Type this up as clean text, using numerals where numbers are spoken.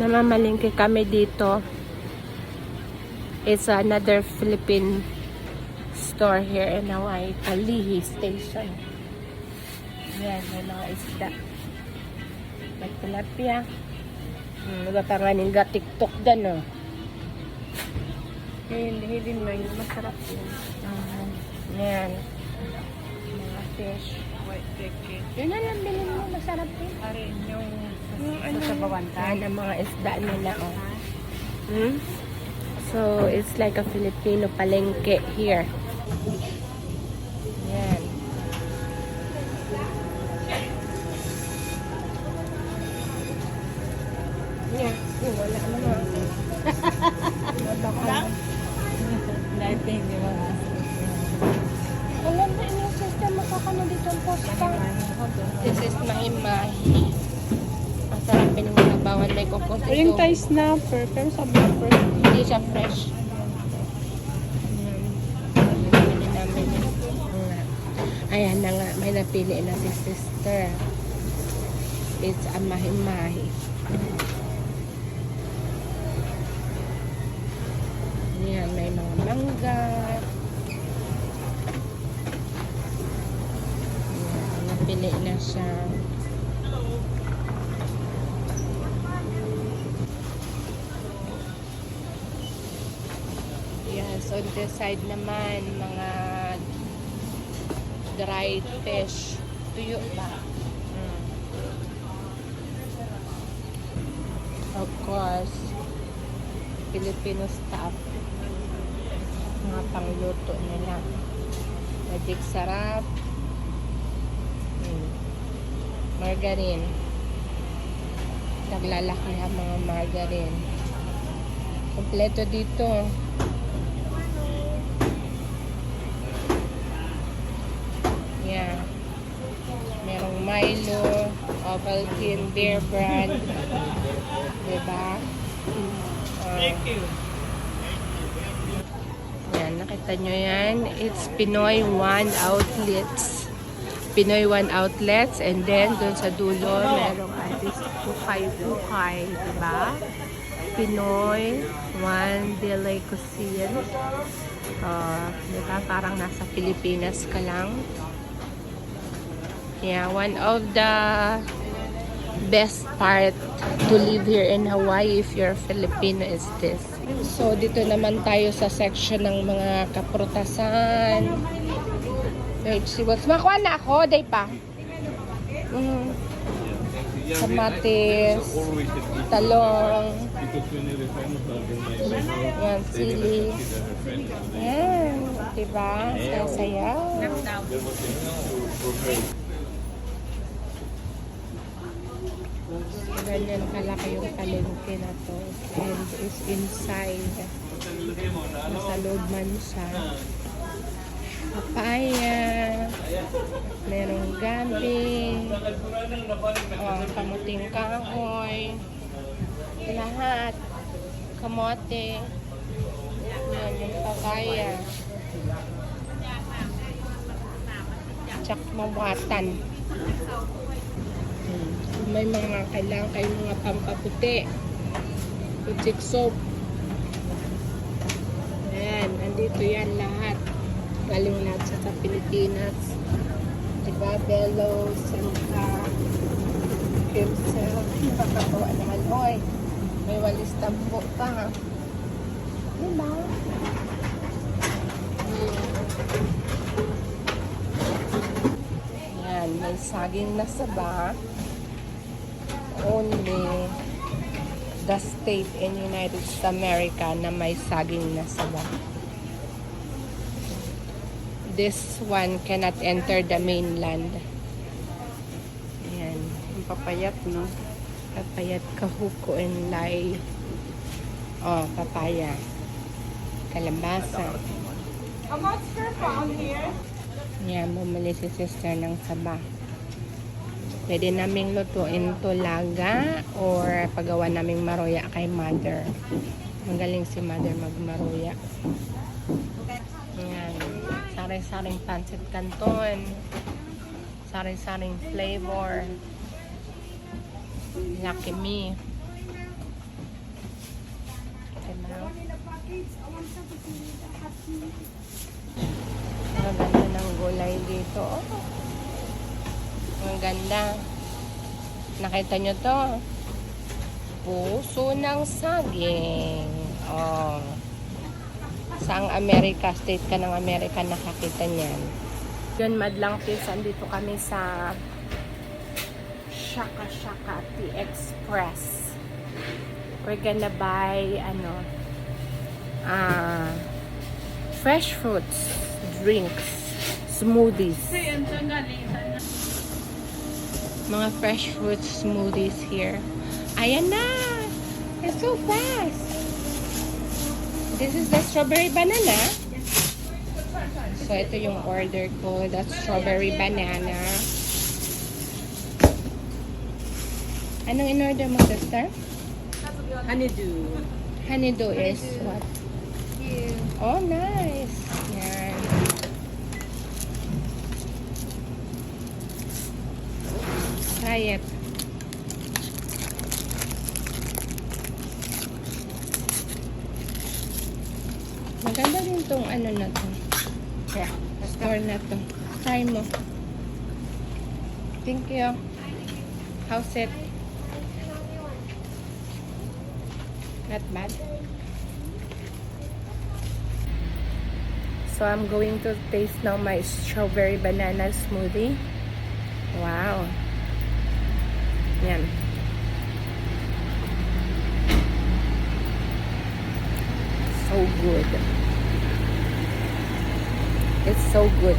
Namamalingki kami dito. It's another Philippine store here in Hawaii, Kalihi Station. Yan, may mga isda. May tilapia. Nagapanganin ga TikTok dyan, oh. Hindi mo yun. Masarap yun. Yan. Mga fish. White chicken. Yun na lang, bilhin mo. Masarap yun. Arin yung Ano sa bawanta. Yan ang mga isda nila, oh. So, it's like a Filipino palengke here. Yan. Yan. Wala naman. Wala? Lighting, di ba? Alam na yung system makakano dito ang posta. This is mahimahi. Masarap pinagbabawan na ikukos ito. Yung Thai snapper, pero sabi ko first. Hindi siya fresh. Napili namin yun. Ayan na nga, may napili na si sister. It's a mahimahi. Ayan, may mga mangga. Ayan, napili na siya. Yes, on this side naman, mga dried fish. Tuyo ba? Of course, Filipino stuff. Mga pangluto nila. Magic sarap. Margarine. Naglalaki ang mga margarine. Kompleto dito. Yeah. Merong Milo, Ovaltine, Bear Brand. Diba? Thank you. Yan, nakita nyo yan. It's Pinoy One Outlets. Pinoy One Outlets. And then, dun sa dulo, merong this Ukay-Ukay. Diba? Pinoy One Delay Cuisine. Diba? Parang nasa Pilipinas ka lang. Yeah, one of the best part to live here in Hawaii if you're Filipino is this. So, dito naman tayo sa section ng mga kaprutasan. Vegetables. Makuha na ako, day pa. Kamatis, talong, yan, sili. Yan, diba? Saya-saya. Ganyan kalaki yung palengke na to. And is inside. Nasa loob man siya. Papaya. Merong gabi. Kamuting kahoy. Lahat. Kamote. Yan yung papaya. Tsakmawatan. May mga kailangan kayong mga pampaputi. Putik soap. Ayan, nandito yan lahat. Galing lahat sa Pilipinas. Diba? Bellows, Santa, Kimsel. Pakagawa naman. Hoy, may walis tampo pa. Diba? Ayan, may saging na saba. Only the state in United States of America na may saging na saba. This one cannot enter the mainland. Ayan. Yung papayat, no? Papayat, kahuko, and lay. Oh, papaya. Kalabasa. How much per pound here? Yan, bumili si sister ng saba. Pwede naming lutuin to laga or pagawa naming maruya kay mother. Magaling si mother magmaruya. Yan. Sari-saring pancit canton. Sari-saring flavor. Lucky me. Ang ganda ng gulay dito. Oh. Ang ganda. Nakita nyo to? Puso ng saging. Oh. Saang America, state ka ng Amerika nakakita niyan. Yun, madlang sis, andito kami sa Shaka Shaka Tea Express. We're gonna buy, fresh fruits, drinks, smoothies. Mga fresh fruits smoothies here. Ayan na! It's so fast! This is the strawberry banana. So, ito yung order ko. That's strawberry banana. Anong in-order mo, sister? Honeydew. Honeydew is what? Oh, nice. Yan. Try it. Maganda din tong na to. Yeah. Store na to. Try mo. Thank you. How's it? Not bad. So I'm going to taste now my strawberry banana smoothie. Wow. Yan. So good. It's so good.